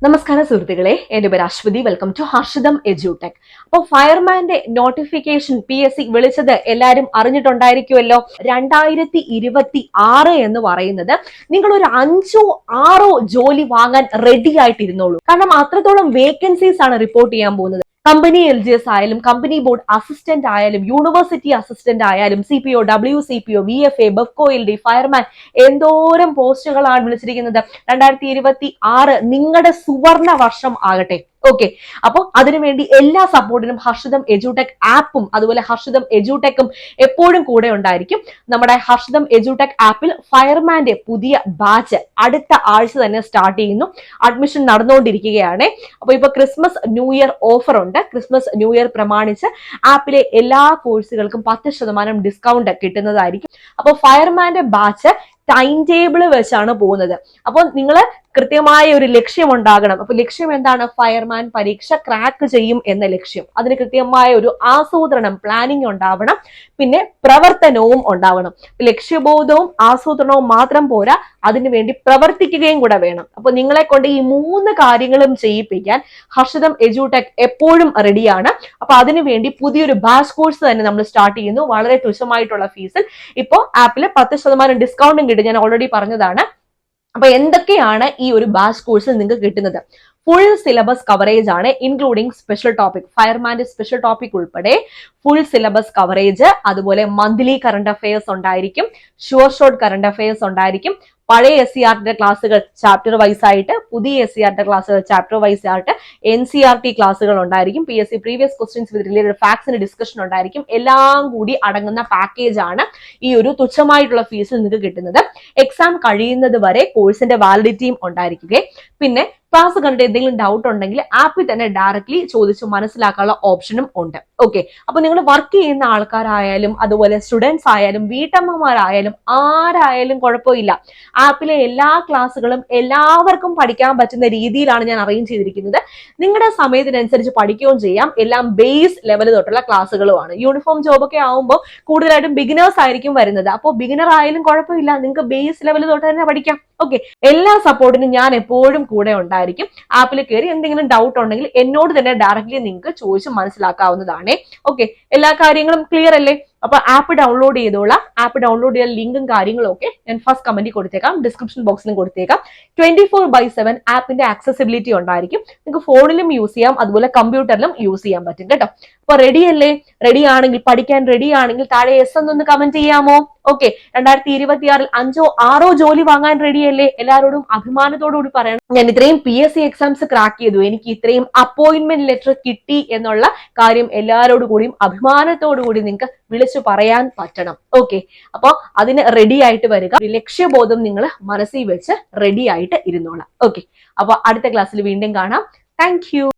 നമസ്കാരം സുഹൃത്തുക്കളെ, എന്റെ പേര് Aswathi. Welcome to Harshitham edutech. അപ്പൊ ഫയർമാന്റെ നോട്ടിഫിക്കേഷൻ PSC വിളിച്ചത് എല്ലാവരും അറിഞ്ഞിട്ടുണ്ടായിരിക്കുമല്ലോ. 2026 എന്ന് പറയുന്നത് നിങ്ങൾ ഒരു 5-6 ജോലി വാങ്ങാൻ റെഡി ആയിട്ടിരുന്നോളൂ. കാരണം അത്രത്തോളം വേക്കൻസീസ് ആണ് റിപ്പോർട്ട് ചെയ്യാൻ പോകുന്നത്. കമ്പനി LGS ആയാലും കമ്പനി ബോർഡ് അസിസ്റ്റന്റ് ആയാലും യൂണിവേഴ്സിറ്റി അസിസ്റ്റന്റ് ആയാലും CPO, WCPO, VFA, Bevco LD, fireman എന്തോരം പോസ്റ്റുകളാണ് വിളിച്ചിരിക്കുന്നത്. 2026 നിങ്ങളുടെ സുവർണ വർഷം ആകട്ടെ. ഓക്കെ, അപ്പൊ അതിനുവേണ്ടി എല്ലാ സപ്പോർട്ടിനും ഹർഷിതം എഡ്യൂടെക് ആപ്പും അതുപോലെ ഹർഷിതം എഡ്യൂടെക്കും എപ്പോഴും കൂടെ ഉണ്ടായിരിക്കും. നമ്മുടെ ഹർഷിതം എഡ്യൂടെക് ആപ്പിൽ ഫയർമാന്റെ പുതിയ ബാച്ച് അടുത്ത ആഴ്ച തന്നെ സ്റ്റാർട്ട് ചെയ്യുന്നു. അഡ്മിഷൻ നടന്നുകൊണ്ടിരിക്കുകയാണ്. അപ്പൊ ഇപ്പൊ ക്രിസ്മസ് ന്യൂ ഇയർ ഓഫർ ഉണ്ട്. ക്രിസ്മസ് ന്യൂ ഇയർ പ്രമാണിച്ച് ആപ്പിലെ എല്ലാ കോഴ്സുകൾക്കും 10% ഡിസ്കൗണ്ട് കിട്ടുന്നതായിരിക്കും. അപ്പൊ ഫയർമാന്റെ ബാച്ച് ടൈം ടേബിൾ വെച്ചാണ് പോകുന്നത്. അപ്പോൾ നിങ്ങൾ കൃത്യമായ ഒരു ലക്ഷ്യം ഉണ്ടാകണം. അപ്പൊ ലക്ഷ്യം എന്താണ്? ഫയർമാൻ പരീക്ഷ ക്രാക്ക് ചെയ്യും എന്ന ലക്ഷ്യം. അതിന് കൃത്യമായ ഒരു ആസൂത്രണം, പ്ലാനിങ് ഉണ്ടാവണം. പിന്നെ പ്രവർത്തനവും ഉണ്ടാവണം. ലക്ഷ്യബോധവും ആസൂത്രണവും മാത്രം പോരാ, അതിനുവേണ്ടി പ്രവർത്തിക്കുകയും കൂടെ വേണം. അപ്പൊ നിങ്ങളെ കൊണ്ട് ഈ 3 കാര്യങ്ങളും ചെയ്യിപ്പിക്കാൻ ഹർഷിതം എഡ്യൂടെക് എപ്പോഴും റെഡിയാണ്. അപ്പൊ അതിനുവേണ്ടി പുതിയൊരു ബാച്ച് കോഴ്സ് തന്നെ നമ്മൾ സ്റ്റാർട്ട് ചെയ്യുന്നു. വളരെ തുച്ഛമായിട്ടുള്ള ഫീസിൽ ഇപ്പോ ആപ്പിൽ 10% ഡിസ്കൗണ്ടും കിട്ടും. ഞാൻ ഓൾറെഡി പറഞ്ഞതാണ്. അപ്പൊ എന്തൊക്കെയാണ് ഈ ഒരു ബാച്ച് കോഴ്സിൽ നിങ്ങൾക്ക് കിട്ടുന്നത്? ഫുൾ സിലബസ് കവറേജ് ആണ്, ഇൻക്ലൂഡിംഗ് സ്പെഷ്യൽ ടോപ്പിക്. ഫയർമാന്റെ സ്പെഷ്യൽ ടോപ്പിക് ഉൾപ്പെടെ ഫുൾ സിലബസ് കവറേജ്. അതുപോലെ മന്ത്ലി കറണ്ട് അഫയേഴ്സ് ഉണ്ടായിരിക്കും, ഷുവർ ഷോർട്ട് കറണ്ട് അഫയേഴ്സ് ഉണ്ടായിരിക്കും. പഴയ SCRT ക്ലാസ്സുകൾ ചാപ്റ്റർ വൈസ് ആയിട്ട്, പുതിയ SCRT ക്ലാസ്സുകൾ ചാപ്റ്റർ വൈസ് ആയിട്ട്, NCRT ക്ലാസ്സുകൾ ഉണ്ടായിരിക്കും. PSC previous questions with related ഫാക്ട്സിന്റെ ഡിസ്കഷൻ ഉണ്ടായിരിക്കും. എല്ലാം കൂടി അടങ്ങുന്ന പാക്കേജ് ആണ് ഈ ഒരു തുച്ഛമായിട്ടുള്ള ഫീസിൽ നിങ്ങൾക്ക് കിട്ടുന്നത്. എക്സാം കഴിയുന്നത് വരെ കോഴ്സിന്റെ വാലിഡിറ്റിയും ഉണ്ടായിരിക്കുകയും പിന്നെ ക്ലാസ് കണ്ടിട്ട് എന്തെങ്കിലും ഡൗട്ട് ഉണ്ടെങ്കിൽ ആപ്പിൽ തന്നെ ഡയറക്ട്ലി ചോദിച്ച് മനസ്സിലാക്കാനുള്ള ഓപ്ഷനും ഉണ്ട്. ഓക്കെ, അപ്പൊ നിങ്ങൾ വർക്ക് ചെയ്യുന്ന ആൾക്കാരായാലും അതുപോലെ സ്റ്റുഡൻസ് ആയാലും വീട്ടമ്മമാരായാലും ആരായാലും കുഴപ്പമില്ല. ആപ്പിലെ എല്ലാ ക്ലാസ്സുകളും എല്ലാവർക്കും പഠിക്കാൻ പറ്റുന്ന രീതിയിലാണ് ഞാൻ അറേഞ്ച് ചെയ്തിരിക്കുന്നത്. നിങ്ങളുടെ സമയത്തിനനുസരിച്ച് പഠിക്കുകയും ചെയ്യാം. എല്ലാം ബേസ് ലെവൽ തൊട്ടുള്ള ക്ലാസ്സുകളുമാണ്. യൂണിഫോം ജോബൊക്കെ ആവുമ്പോൾ കൂടുതലായിട്ടും ബിഗിനേഴ്സ് ആയിരിക്കും വരുന്നത്. അപ്പോൾ ബിഗിനർ ആയാലും കുഴപ്പമില്ല, നിങ്ങൾക്ക് ബേസ് ലെവൽ തൊട്ട് തന്നെ പഠിക്കാം. ഓക്കെ, എല്ലാ സപ്പോർട്ടിനും ഞാൻ എപ്പോഴും കൂടെ ഉണ്ടായിരിക്കും. ആപ്പിൽ കയറി എന്തെങ്കിലും ഡൗട്ട് ഉണ്ടെങ്കിൽ എന്നോട് തന്നെ ഡയറക്റ്റ്ലി നിങ്ങൾക്ക് ചോദിച്ച് മനസ്സിലാക്കാവുന്നതാണ്. ഓക്കെ, എല്ലാ കാര്യങ്ങളും ക്ലിയർ അല്ലേ? അപ്പൊ ആപ്പ് ഡൗൺലോഡ് ചെയ്തോളാം. ആപ്പ് ഡൗൺലോഡ് ചെയ്യാൻ ലിങ്കും കാര്യങ്ങളും ഒക്കെ ഞാൻ ഫസ്റ്റ് കമന്റിൽ കൊടുത്തേക്കാം, ഡിസ്ക്രിപ്ഷൻ ബോക്സിലും കൊടുത്തേക്കാം. 24/7 ആപ്പിന്റെ ആക്സസിബിലിറ്റി ഉണ്ടായിരിക്കും. നിങ്ങൾക്ക് ഫോണിലും യൂസ് ചെയ്യാം, അതുപോലെ കമ്പ്യൂട്ടറിലും യൂസ് ചെയ്യാൻ പറ്റും കേട്ടോ. അപ്പൊ റെഡി അല്ലേ? റെഡി ആണെങ്കിൽ, പഠിക്കാൻ റെഡി ആണെങ്കിൽ താഴെ S എന്നൊന്ന് കമന്റ് ചെയ്യാമോ? ഓക്കെ, 2026 5-6 ജോലി വാങ്ങാൻ റെഡിയല്ലേ? എല്ലാവരോടും അഭിമാനത്തോടു കൂടി പറയണം, ഞാൻ ഇത്രയും PSC എക്സാംസ് ക്രാക്ക് ചെയ്തു, എനിക്ക് ഇത്രയും അപ്പോയിന്റ്മെന്റ് ലെറ്റർ കിട്ടി എന്നുള്ള കാര്യം എല്ലാവരോടും കൂടിയും അഭിമാനത്തോടു കൂടി നിങ്ങൾക്ക് വിളിച്ചു പറയാൻ പറ്റണം. ഓക്കെ, അപ്പൊ അതിന് റെഡി ആയിട്ട് വരിക. ലക്ഷ്യബോധം നിങ്ങൾ മനസ്സിൽ വെച്ച് റെഡി ആയിട്ട് ഇരുന്നോളാം. ഓക്കെ, അപ്പൊ അടുത്ത ക്ലാസ്സിൽ വീണ്ടും കാണാം. Thank you.